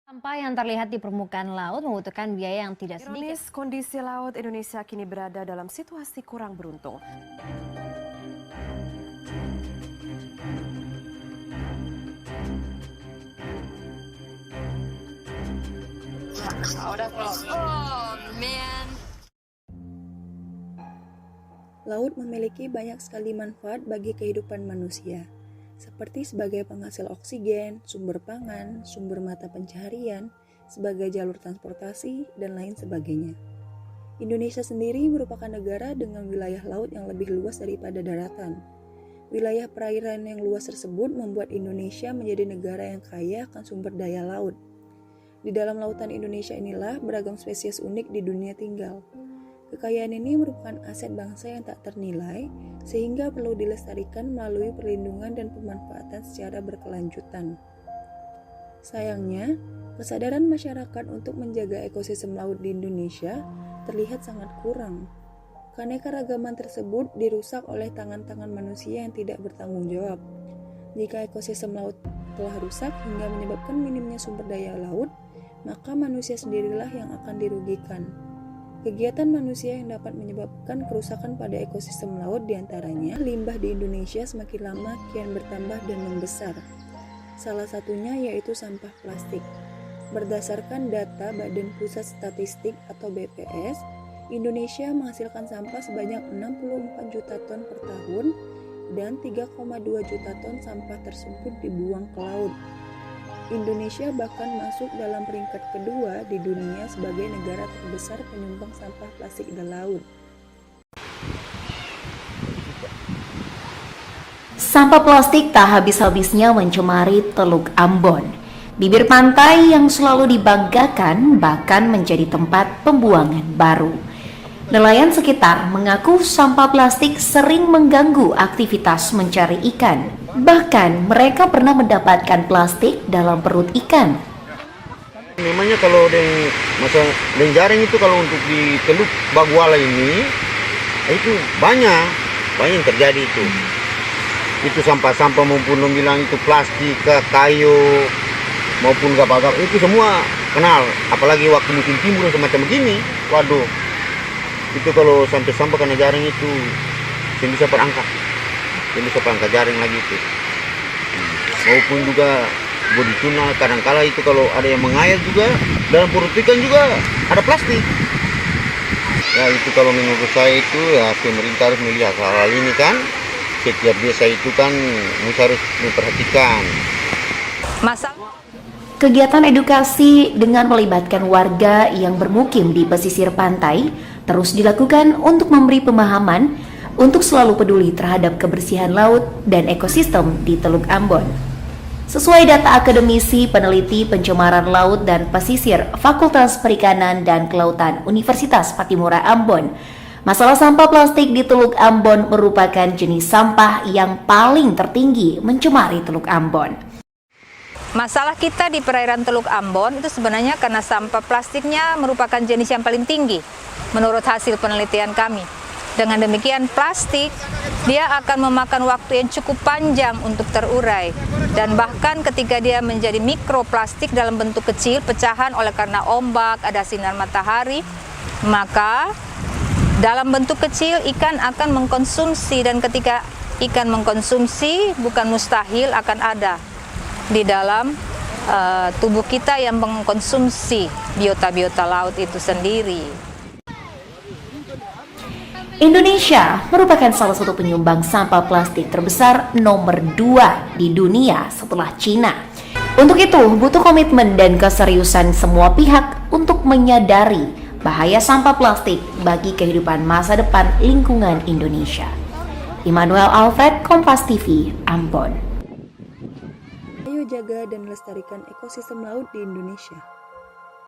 Sampah yang terlihat di permukaan laut membutuhkan biaya yang tidak sedikit. Ironis, kondisi laut Indonesia kini berada dalam situasi kurang beruntung. Laut memiliki banyak sekali manfaat bagi kehidupan manusia, seperti sebagai penghasil oksigen, sumber pangan, sumber mata pencaharian, sebagai jalur transportasi, dan lain sebagainya. Indonesia sendiri merupakan negara dengan wilayah laut yang lebih luas daripada daratan. Wilayah perairan yang luas tersebut membuat Indonesia menjadi negara yang kaya akan sumber daya laut. Di dalam lautan Indonesia inilah beragam spesies unik di dunia tinggal. Kekayaan ini merupakan aset bangsa yang tak ternilai, sehingga perlu dilestarikan melalui perlindungan dan pemanfaatan secara berkelanjutan. Sayangnya, kesadaran masyarakat untuk menjaga ekosistem laut di Indonesia terlihat sangat kurang. Keanekaragaman tersebut dirusak oleh tangan-tangan manusia yang tidak bertanggung jawab. Jika ekosistem laut telah rusak hingga menyebabkan minimnya sumber daya laut, maka manusia sendirilah yang akan dirugikan. Kegiatan manusia yang dapat menyebabkan kerusakan pada ekosistem laut diantaranya limbah di Indonesia semakin lama kian bertambah dan membesar. Salah satunya yaitu sampah plastik. Berdasarkan data Badan Pusat Statistik atau BPS, Indonesia menghasilkan sampah sebanyak 64 juta ton per tahun dan 3,2 juta ton sampah tersebut dibuang ke laut. Indonesia bahkan masuk dalam peringkat kedua di dunia sebagai negara terbesar penyumbang sampah plastik di laut. Sampah plastik tak habis-habisnya mencemari Teluk Ambon. Bibir pantai yang selalu dibanggakan bahkan menjadi tempat pembuangan baru. Nelayan sekitar mengaku sampah plastik sering mengganggu aktivitas mencari ikan. Bahkan mereka pernah mendapatkan plastik dalam perut ikan. Memangnya kalau dengan jaring itu kalau untuk di Teluk Baguala ini itu banyak yang terjadi itu. Itu sampah-sampah maupun bilang itu plastik, kayu maupun gabah-gabah itu semua kenal. Apalagi waktu musim timur semacam begini, waduh. Itu kalau sampai sampah kena jaring itu yang bisa perangkat. Yang bisa perangkat jaring lagi itu. Maupun juga bodi tuna kadang-kala itu kalau ada yang mengayat juga dalam perut ikan juga ada plastik. Ya itu kalau menurut saya itu ya pemerintah harus melihat hal ini kan. Setiap desa itu kan harus memperhatikan. Kegiatan edukasi dengan melibatkan warga yang bermukim di pesisir pantai terus dilakukan untuk memberi pemahaman untuk selalu peduli terhadap kebersihan laut dan ekosistem di Teluk Ambon. Sesuai data akademisi peneliti pencemaran laut dan pesisir Fakultas Perikanan dan Kelautan Universitas Patimura Ambon, masalah sampah plastik di Teluk Ambon merupakan jenis sampah yang paling tertinggi mencemari Teluk Ambon. Masalah kita di perairan Teluk Ambon itu sebenarnya karena sampah plastiknya merupakan jenis yang paling tinggi menurut hasil penelitian kami. Dengan demikian plastik dia akan memakan waktu yang cukup panjang untuk terurai dan bahkan ketika dia menjadi mikroplastik dalam bentuk kecil pecahan oleh karena ombak, ada sinar matahari, maka dalam bentuk kecil ikan akan mengkonsumsi dan ketika ikan mengkonsumsi bukan mustahil akan ada di dalam tubuh kita yang mengkonsumsi biota-biota laut itu sendiri. Indonesia merupakan salah satu penyumbang sampah plastik terbesar nomor 2 di dunia setelah Cina. Untuk itu, butuh komitmen dan keseriusan semua pihak untuk menyadari bahaya sampah plastik bagi kehidupan masa depan lingkungan Indonesia. Immanuel Alfred, Kompas TV, Ambon. Ayo jaga dan lestarikan ekosistem laut di Indonesia.